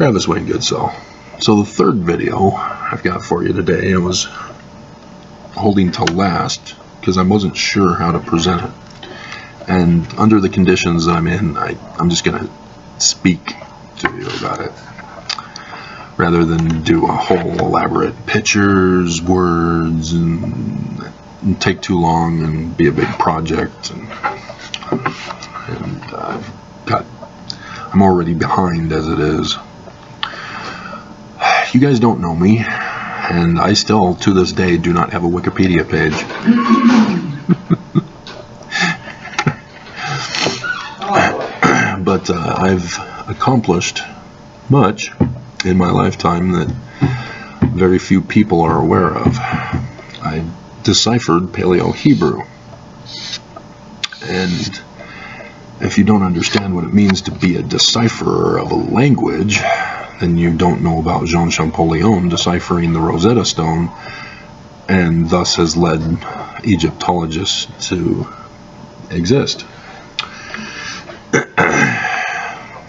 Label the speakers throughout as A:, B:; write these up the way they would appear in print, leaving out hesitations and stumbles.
A: Travis Wayne Goodsell. So the third video I've got for you today, I was holding to last because I wasn't sure how to present it. And under the conditions that I'm in, I'm just going to speak to you about it rather than do a whole elaborate pictures, words, and take too long and be a big project. And I'm already behind as it is. You guys don't know me, and I still, to this day, do not have a Wikipedia page. But I've accomplished much in my lifetime that very few people are aware of. I deciphered Paleo-Hebrew, and if you don't understand what it means to be a decipherer of a language, then you don't know about Jean Champollion deciphering the Rosetta Stone, and thus has led Egyptologists to exist.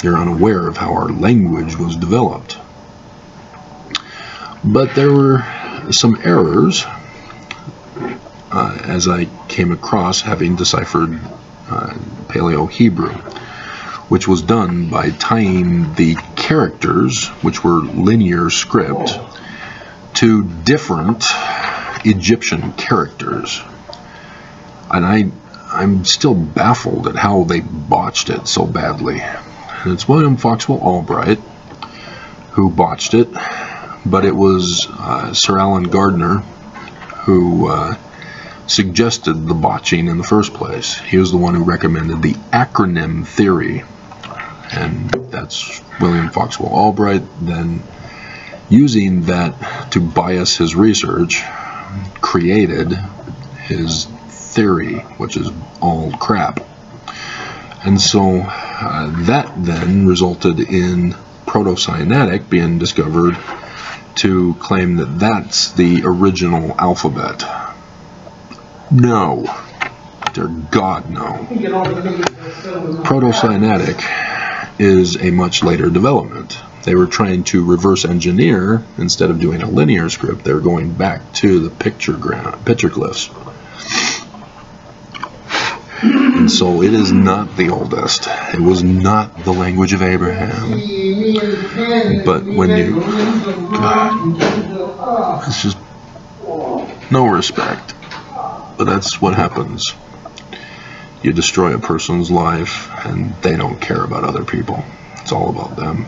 A: You're unaware of how our language was developed. But there were some errors as I came across having deciphered Paleo-Hebrew, which was done by tying the characters, which were linear script, to different Egyptian characters. And I'm still baffled at how they botched it so badly. And it's William Foxwell Albright who botched it, but it was Sir Alan Gardner who suggested the botching in the first place. He was the one who recommended the acronym theory, and that's William Foxwell Albright then, using that to bias his research, created his theory, which is all crap. And so that then resulted in Proto-Sinaitic being discovered to claim that that's the original alphabet. No. Dear God, no. Proto-Sinaitic is a much later development. They were trying to reverse engineer. Instead of doing a linear script, they were going back to the petroglyphs. And so it is not the oldest. It was not the language of Abraham. But when you... God, it's just no respect. But that's what happens. You destroy a person's life, and they don't care about other people. It's all about them.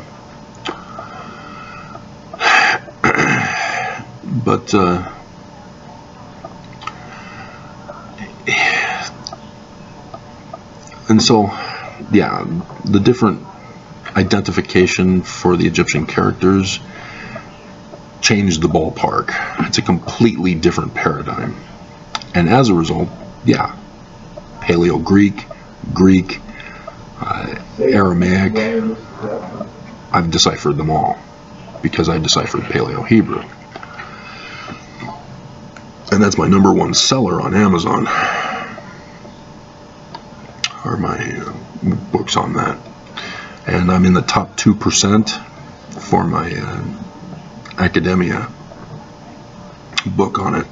A: But, and so, yeah, the different identification for the Egyptian characters changed the ballpark. It's a completely different paradigm. And as a result, yeah, Paleo-Greek, Greek, Aramaic, I've deciphered them all because I deciphered Paleo-Hebrew. And that's my #1 seller on Amazon, are my books on that. And I'm in the top 2% for my academia book on it.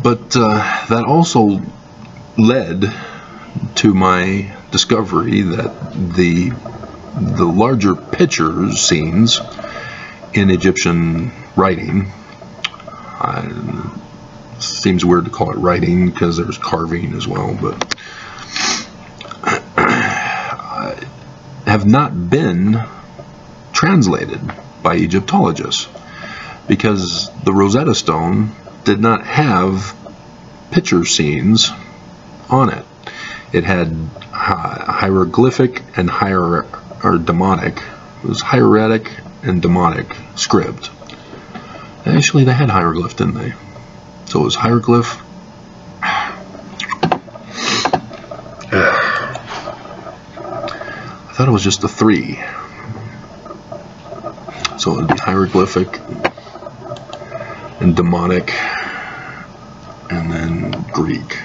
A: But that also led to my discovery that the larger picture scenes in Egyptian writing, seems weird to call it writing because there's carving as well, but have not been translated by Egyptologists because the Rosetta Stone did not have picture scenes on it. It had hieroglyphic and demonic. It was hieratic and demonic script. Actually, they had hieroglyph, didn't they? So it was hieroglyph. I thought it was just the 3. So it would be hieroglyphic and demonic, and then Greek.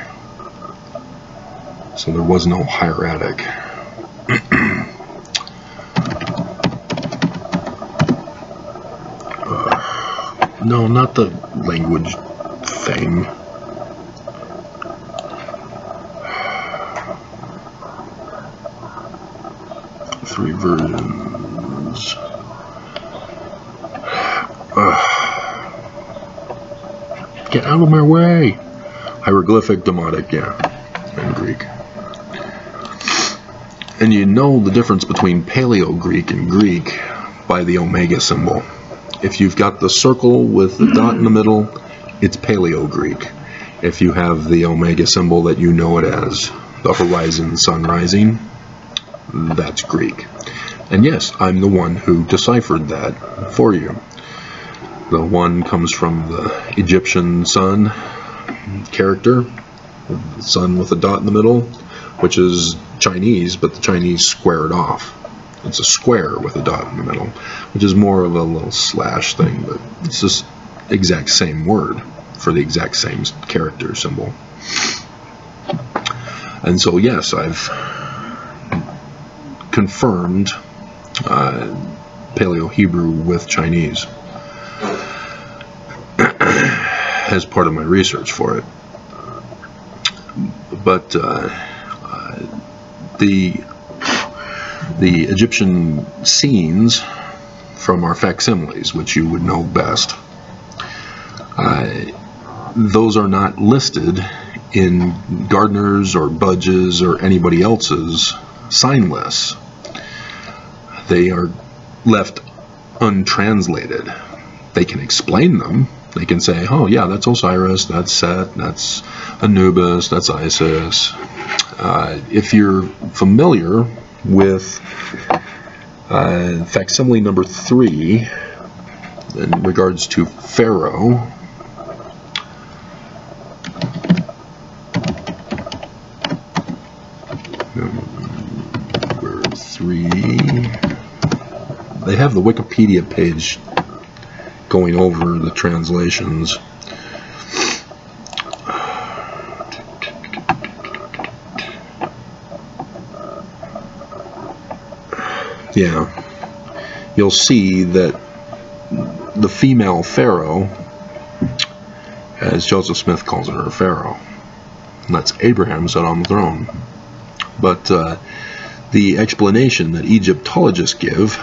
A: So there was no hieratic. No, not the language thing. Three versions. Get out of my way! Hieroglyphic, Demotic, yeah, and Greek. And you know the difference between Paleo-Greek and Greek by the omega symbol. If you've got the circle with the dot in the middle, it's Paleo-Greek. If you have the omega symbol that you know it as, the horizon sun rising, that's Greek. And yes, I'm the one who deciphered that for you. The one comes from the Egyptian sun character, the sun with a dot in the middle, which is Chinese, but the Chinese square it off. It's a square with a dot in the middle, which is more of a little slash thing, but it's just exact same word for the exact same character symbol. And so yes, I've confirmed Paleo-Hebrew with Chinese as part of my research for it. But the Egyptian scenes from our facsimiles, which you would know best, those are not listed in Gardner's or Budge's or anybody else's sign lists. They are left untranslated. They can explain them. They can say, oh yeah, that's Osiris, that's Set, that's Anubis, that's Isis. If you're familiar with facsimile number 3 in regards to Pharaoh, number 3, they have the Wikipedia page going over the translations. Yeah, you'll see that the female pharaoh, as Joseph Smith calls her, pharaoh, and that's Abraham sat on the throne. But the explanation that Egyptologists give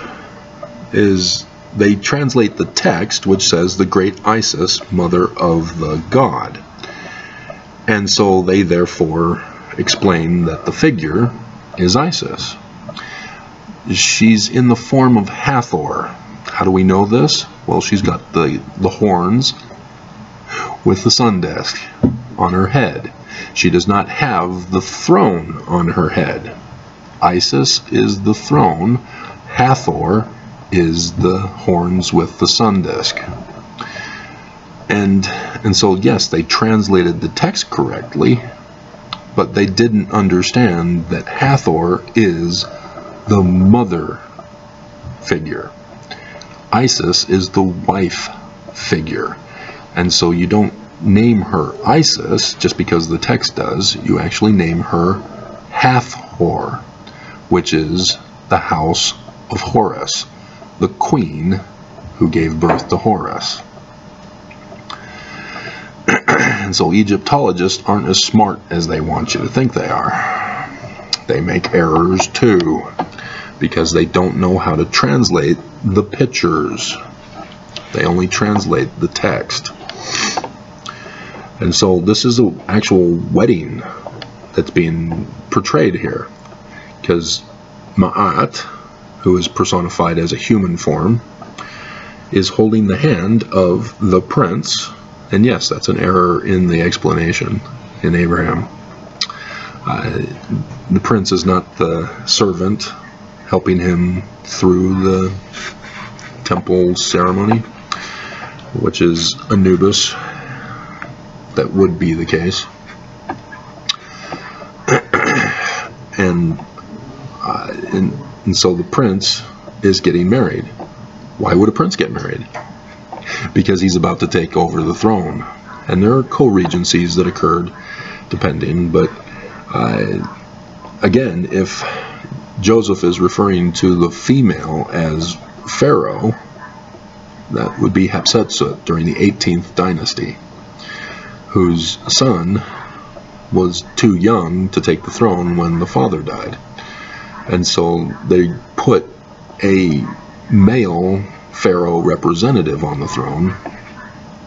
A: is they translate the text, which says the great Isis, mother of the god. And so they therefore explain that the figure is Isis. She's in the form of Hathor. How do we know this? Well, she's got the horns with the sun disk on her head. She does not have the throne on her head. Isis is the throne. Hathor is the horns with the sun disk. And so yes, they translated the text correctly, but they didn't understand that Hathor is the mother figure. Isis is the wife figure. And so you don't name her Isis just because the text does. You actually name her Hathor, which is the house of Horus, the queen who gave birth to Horus. And so Egyptologists aren't as smart as they want you to think they are. They make errors too, because they don't know how to translate the pictures. They only translate the text. And so this is an actual wedding that's being portrayed here, because Ma'at, who is personified as a human form, is holding the hand of the prince. And yes, that's an error in the explanation in Abraham. The prince is not the servant helping him through the temple ceremony, which is Anubis. That would be the case. And so the prince is getting married. Why would a prince get married? Because he's about to take over the throne. And there are co-regencies that occurred, depending. But again, if Joseph is referring to the female as Pharaoh, That would be Hatshepsut during the 18th dynasty, whose son was too young to take the throne when the father died. And so they put a male pharaoh representative on the throne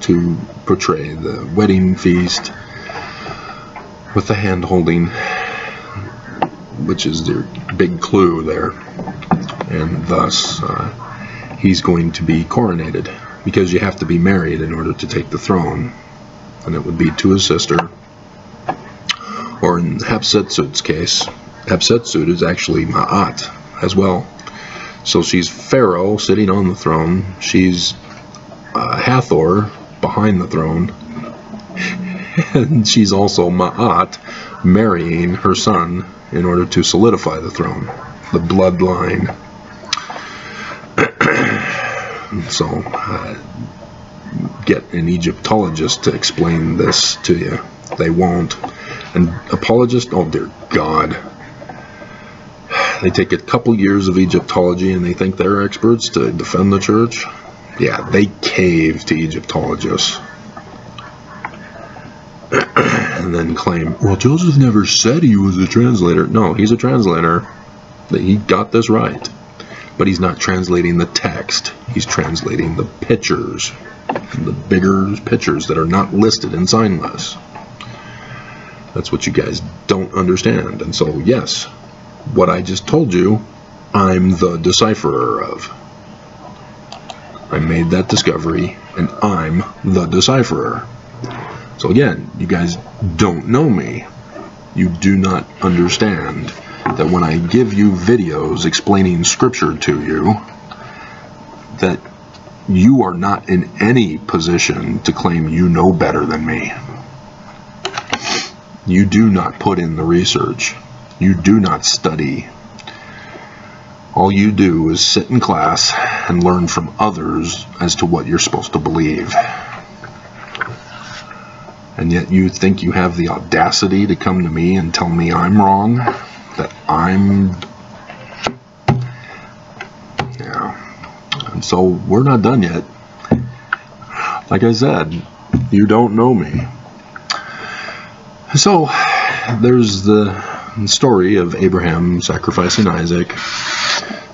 A: to portray the wedding feast with the hand holding, which is their big clue there. And thus he's going to be coronated, because you have to be married in order to take the throne, and it would be to his sister. Or in Hatshepsut's case, Hatshepsut is actually Ma'at as well. So she's Pharaoh sitting on the throne, she's Hathor behind the throne, and she's also Ma'at marrying her son in order to solidify the throne, the bloodline. So get an Egyptologist to explain this to you. They won't. An apologist, oh dear God, they take a couple years of Egyptology and they think they're experts to defend the church. Yeah, they cave to Egyptologists and then claim, well, Joseph never said he was a translator. No, he's a translator. He got this right. But he's not translating the text. He's translating the pictures, the bigger pictures that are not listed in sign lists. That's what you guys don't understand. And so, yes, what I just told you, I'm the decipherer of. I made that discovery, and I'm the decipherer. So again, you guys don't know me. You do not understand that when I give you videos explaining scripture to you, that you are not in any position to claim you know better than me. You do not put in the research. You do not study. All you do is sit in class and learn from others as to what you're supposed to believe. And yet you think you have the audacity to come to me and tell me I'm wrong? That I'm... Yeah. And so we're not done yet. Like I said, you don't know me. So there's the story of Abraham sacrificing Isaac.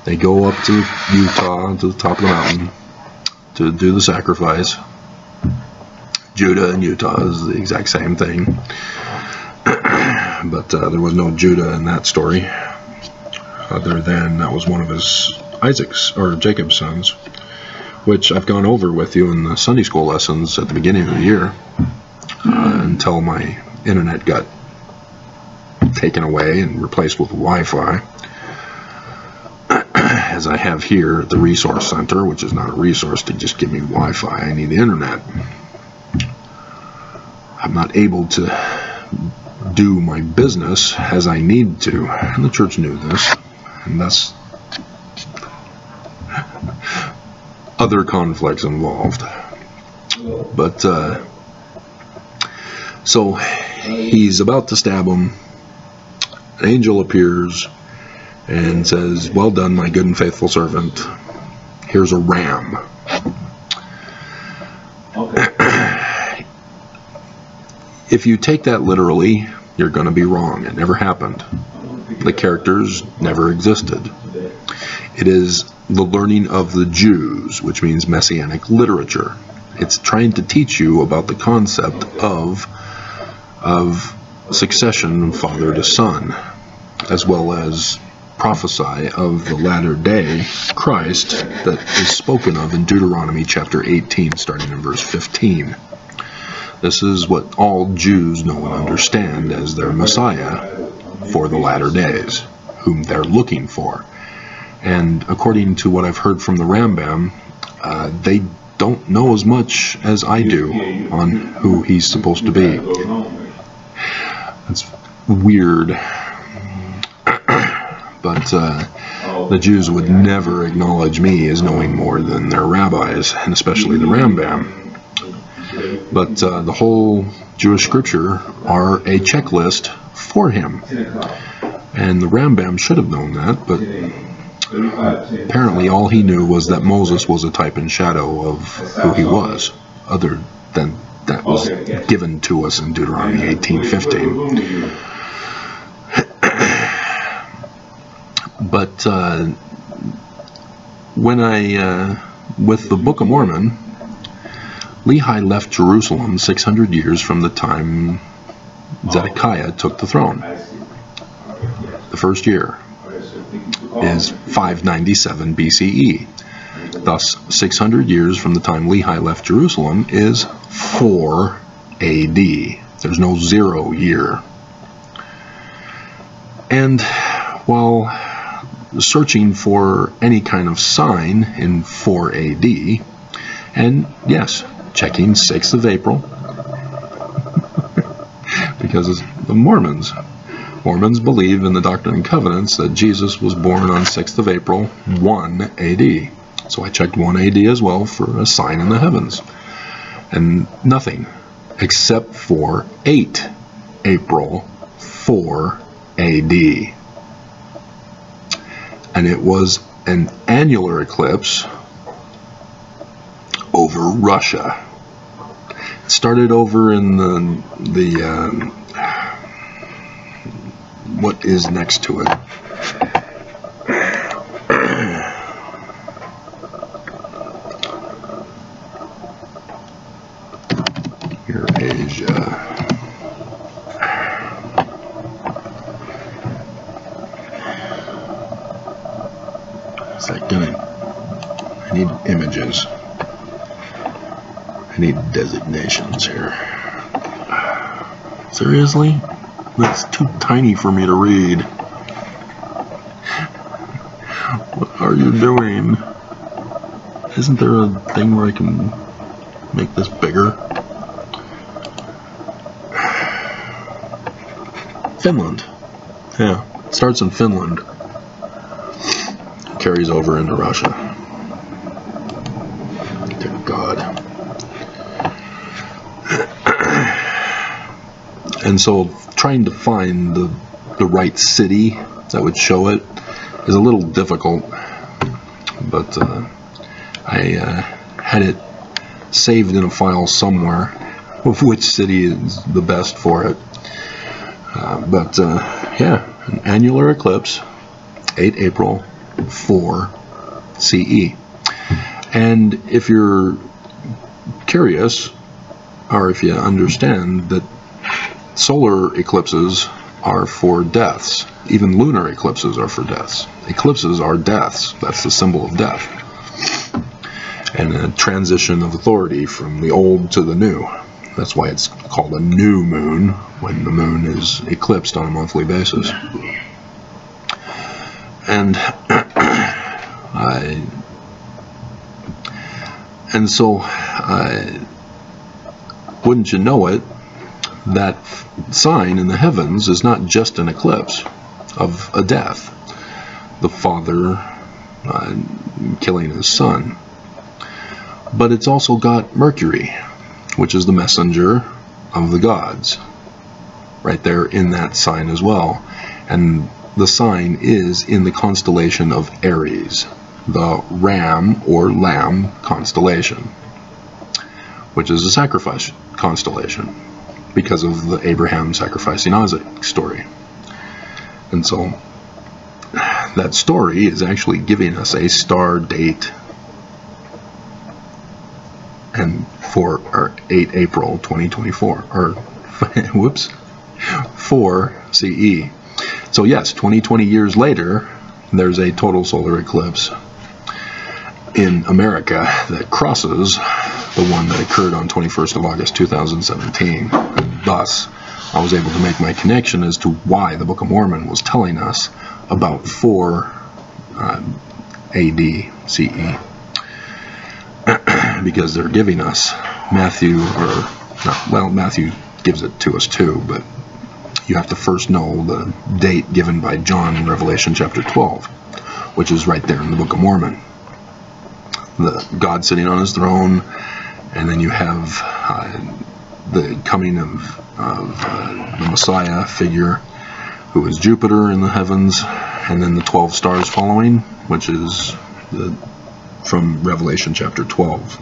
A: They go up to Utah, to the top of the mountain, to do the sacrifice. Judah and Utah is the exact same thing. But there was no Judah in that story, other than that was one of his Jacob's sons, which I've gone over with you in the Sunday school lessons at the beginning of the year, until my internet got taken away and replaced with Wi-Fi, as I have here at the resource center, which is not a resource to just give me Wi-Fi. I need the internet. I'm not able to do my business as I need to, and the church knew this, and thus other conflicts involved. But so he's about to stab him. An angel appears and says, "Well done, my good and faithful servant. Here's a ram." If you take that literally, you're going to be wrong. It never happened. The characters never existed. It is the learning of the Jews, which means Messianic literature. It's trying to teach you about the concept of succession, father to son, as well as prophesy of the latter day Christ that is spoken of in Deuteronomy chapter 18, starting in verse 15. This is what all Jews know and understand as their Messiah for the latter days, whom they're looking for. And according to what I've heard from the Rambam, they don't know as much as I do on who he's supposed to be. It's weird. But the Jews would never acknowledge me as knowing more than their rabbis, and especially the Rambam. But the whole Jewish scripture are a checklist for him. And the Rambam should have known that, but Apparently all he knew was that Moses was a type and shadow of who he was, other than that was given to us in Deuteronomy 18:15. But with the Book of Mormon, Lehi left Jerusalem 600 years from the time Zedekiah took the throne. The first year is 597 BCE. Thus, 600 years from the time Lehi left Jerusalem is 4 AD. There's no 0 year. And while searching for any kind of sign in 4 AD, and yes, checking 6th of April, because it's the Mormons. Mormons believe in the Doctrine and Covenants that Jesus was born on 6th of April, 1 AD. So I checked 1 AD as well for a sign in the heavens. And nothing, except for 8 April, 4 AD. And it was an annular eclipse over Russia. It started over in the what is next to it? Eurasia. Is that gonna? I need images. I need designations here. Seriously? That's too tiny for me to read. What are you doing? Isn't there a thing where I can make this bigger? Finland. Yeah, it starts in Finland. Carries over into Russia. Dear God. And so trying to find the right city that would show it is a little difficult, but I had it saved in a file somewhere of which city is the best for it. Yeah, an annular eclipse, 8 April, 4 CE. And if you're curious, or if you understand that solar eclipses are for deaths. Even lunar eclipses are for deaths. Eclipses are deaths. That's the symbol of death. And a transition of authority from the old to the new. That's why it's called a new moon, when the moon is eclipsed on a monthly basis. And wouldn't you know it, that sign in the heavens is not just an eclipse of a death, the father killing his son, but it's also got Mercury, which is the messenger of the gods, right there in that sign as well. And the sign is in the constellation of Aries, the ram or lamb constellation, which is a sacrifice constellation because of the Abraham sacrificing Isaac story. And so that story is actually giving us a star date, and for our 8 April 2024, or whoops, 4 CE. So yes, 20 years later, there's a total solar eclipse in America that crosses the one that occurred on 21st of August 2017. And thus, I was able to make my connection as to why the Book of Mormon was telling us about 4 AD CE. Because they're giving us Matthew, Matthew gives it to us too, but you have to first know the date given by John in Revelation chapter 12, which is right there in the Book of Mormon. The God sitting on his throne, and then you have the coming of the Messiah figure, who is Jupiter in the heavens, and then the 12 stars following, which is from Revelation chapter 12,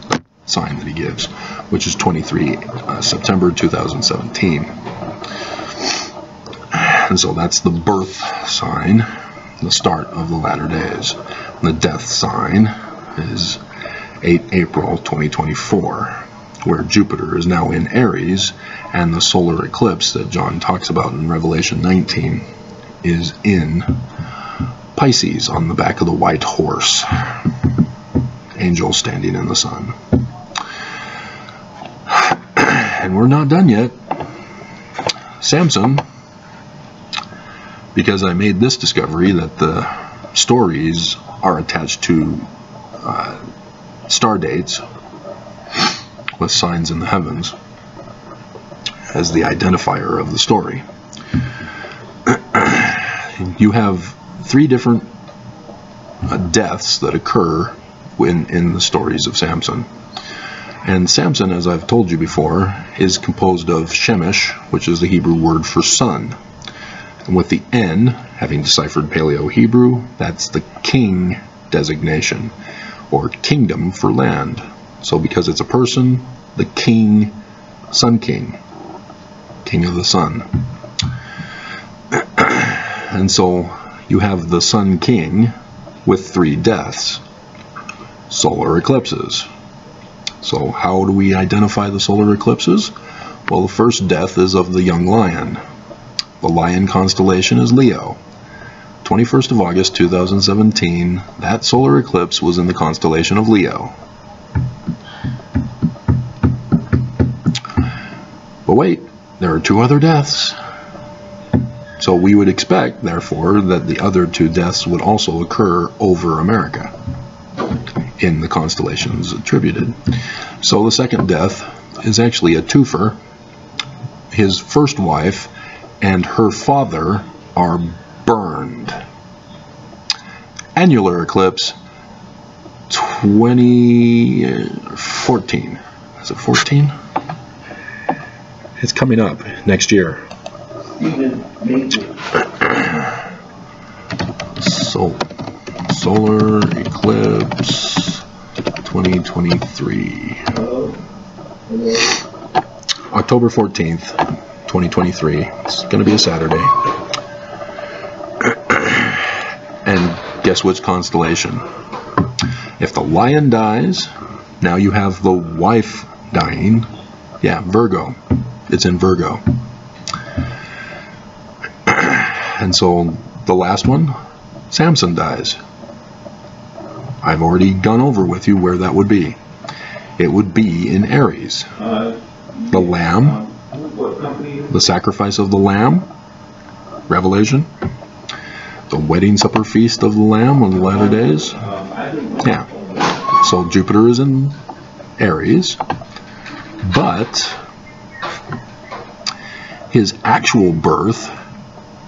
A: the sign that he gives, which is 23 September 2017. And so that's the birth sign, the start of the latter days. The death sign is 8 April 2024, where Jupiter is now in Aries, and the solar eclipse that John talks about in Revelation 19 is in Pisces, on the back of the white horse, angel standing in the sun. And we're not done yet. Samson, because I made this discovery that the stories are attached to star dates with signs in the heavens as the identifier of the story. You have 3 different deaths that occur in the stories of Samson. And Samson, as I've told you before, is composed of Shemesh, which is the Hebrew word for sun. And with the N, having deciphered Paleo-Hebrew, that's the king designation, or kingdom for land. So because it's a person, the king, sun king, king of the sun. And so you have the sun king with 3 deaths, solar eclipses. So how do we identify the solar eclipses? Well, the first death is of the young lion. The lion constellation is Leo. 21st of August 2017, that solar eclipse was in the constellation of Leo. But wait, there are 2 other deaths. So we would expect, therefore, that the other 2 deaths would also occur over America in the constellations attributed. So the second death is actually a twofer. His first wife and her father are burned. Annular eclipse 2014. Is it 14? It's coming up next year. So, solar eclipse 2023. October 14th, 2023. It's going to be a Saturday. And guess which constellation? If the lion dies, now you have the wife dying. Yeah, Virgo. It's in Virgo. And so the last one, Samson dies. I've already gone over with you where that would be. It would be in Aries. The lamb, the sacrifice of the lamb, Revelation, the wedding supper feast of the lamb on the latter days. Yeah. So Jupiter is in Aries, but his actual birth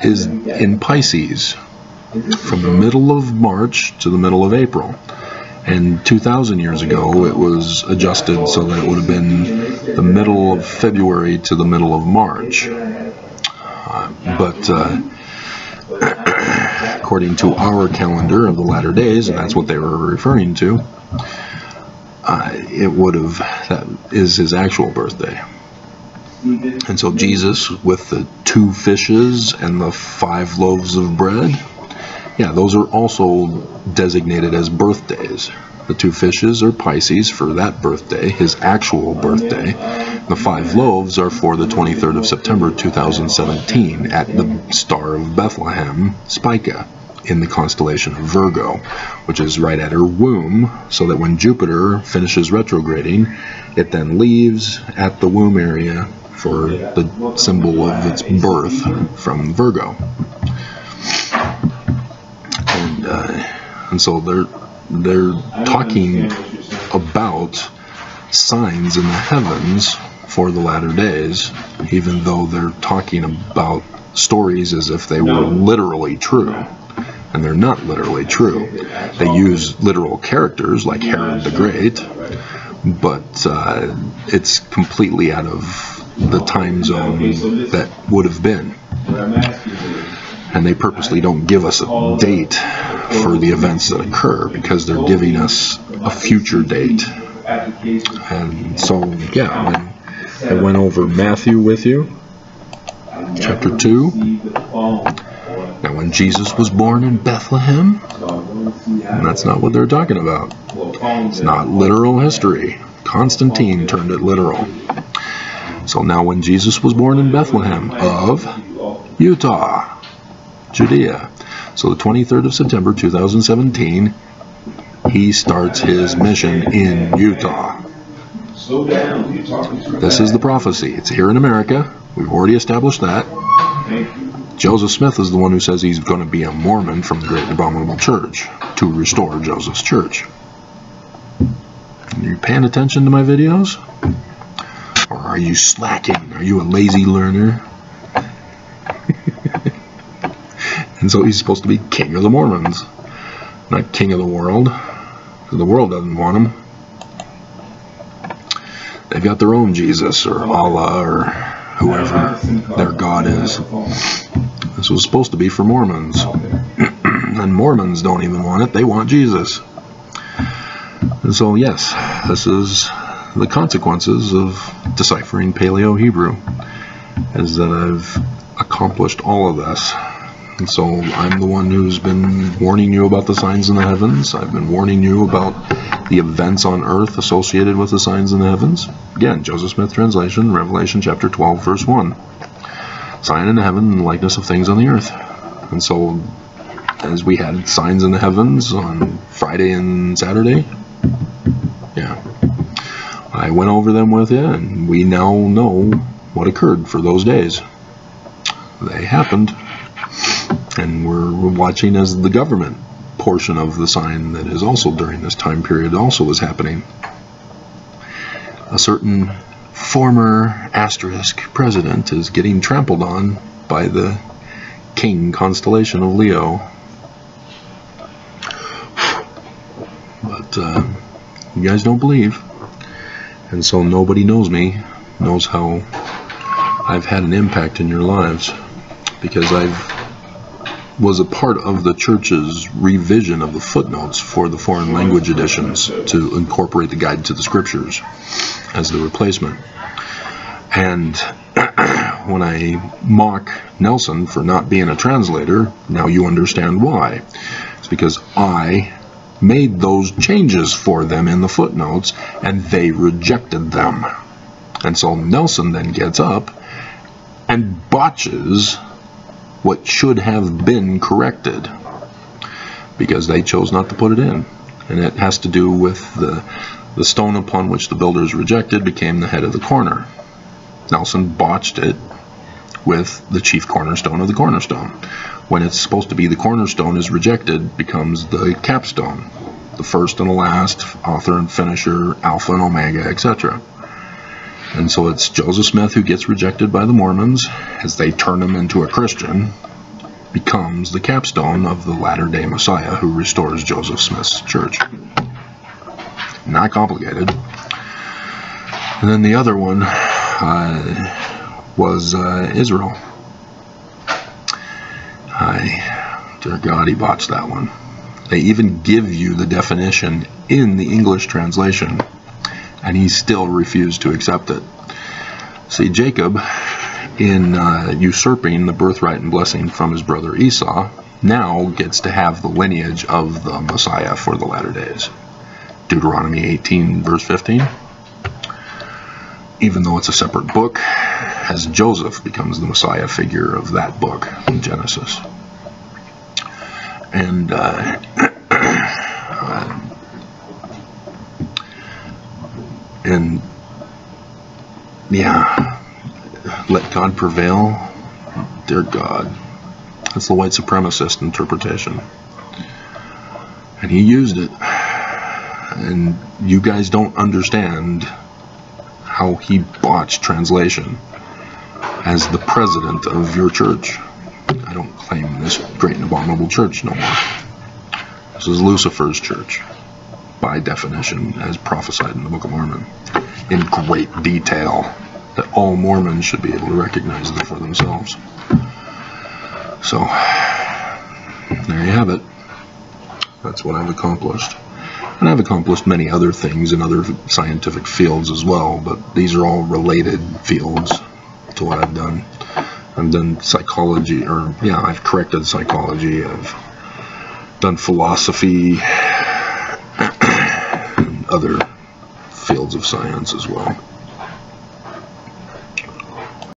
A: is in Pisces from the middle of March to the middle of April. And 2,000 years ago, it was adjusted so that it would have been the middle of February to the middle of March. But according to our calendar of the latter days, and that's what they were referring to, it would have, that is his actual birthday. And so Jesus, with the 2 fishes and the 5 loaves of bread, yeah, those are also designated as birthdays. The 2 fishes are Pisces for that birthday, his actual birthday. The 5 loaves are for the 23rd of September 2017 at the Star of Bethlehem, Spica, in the constellation of Virgo, which is right at her womb, so that when Jupiter finishes retrograding, it then leaves at the womb area for the symbol of its birth from Virgo. And so they're talking about signs in the heavens for the latter days, even though they're talking about stories as if they were literally true. And they're not literally true. They use literal characters like Herod the Great, but it's completely out of the time zone that would have been.
B: And they purposely don't give us a date for the events that occur because they're giving us a future date. And so, yeah, when I went over Matthew with you, chapter 2. Now, when Jesus was born in Bethlehem, and that's not what they're talking about. It's not literal history. Constantine turned it literal. So now when Jesus was born in Bethlehem of Utah, Judea, so the 23rd of September 2017, he starts his mission in Utah. This is the prophecy. It's here in America. We've already established that. Joseph Smith is the one who says he's going to be a Mormon from the Great and Abominable Church to restore Joseph's church. Are you paying attention to my videos? Or are you slacking? Are you a lazy learner? And so he's supposed to be king of the Mormons, not king of the world. The world doesn't want him. They've got their own Jesus or Allah or whoever their God is. This was supposed to be for Mormons. And Mormons don't even want it. They want Jesus. And so, yes, this is the consequences of deciphering Paleo-Hebrew, is that I've accomplished all of this. And so I'm the one who's been warning you about the signs in the heavens. I've been warning you about the events on earth associated with the signs in the heavens. Again, Joseph Smith translation, Revelation chapter 12, verse 1. Sign in the heaven and likeness of things on the earth. And so, as we had signs in the heavens on Friday and Saturday, yeah, I went over them with you, and we now know what occurred for those days. They happened. And we're watching as the government portion of the sign that is also during this time period also is happening. A certain former asterisk president is getting trampled on by the king constellation of Leo. But you guys don't believe. And so nobody knows me, knows how I've had an impact in your lives, because I've was a part of the church's revision of the footnotes for the foreign language editions to incorporate the guide to the scriptures as the replacement. And when I mock Nelson for not being a translator, now you understand why. It's because I made those changes for them in the footnotes, and they rejected them. And so Nelson then gets up and botches what should have been corrected because they chose not to put it in. And it has to do with the stone upon which the builders rejected became the head of the corner. Nelson botched it with the chief cornerstone of the cornerstone. When it's supposed to be the cornerstone is rejected, becomes the capstone, the first and the last, author and finisher, alpha and omega, etc. And so it's Joseph Smith who gets rejected by the Mormons as they turn him into a Christian, becomes the capstone of the latter-day Messiah who restores Joseph Smith's church. Not complicated. And then the other one was Israel. Dear God, he botched that one. They even give you the definition in the English translation, and he still refused to accept it. See, Jacob, in usurping the birthright and blessing from his brother Esau, now gets to have the lineage of the Messiah for the latter days. Deuteronomy 18, verse 15. Even though it's a separate book, as Joseph becomes the Messiah figure of that book in Genesis. And yeah, let God prevail. Dear God, that's the white supremacist interpretation, and he used it, and you guys don't understand how he botched translation as the president of your church. I don't claim this great and abominable church no more. This is Lucifer's church, by definition, as prophesied in the Book of Mormon, in great detail that all Mormons should be able to recognize them for themselves.
A: So there you have it. That's what I've accomplished. And I've accomplished many other things in other scientific fields as well, but these are all related fields to what I've done. I've done psychology, or yeah, I've corrected psychology, I've done philosophy, and other fields of science as well.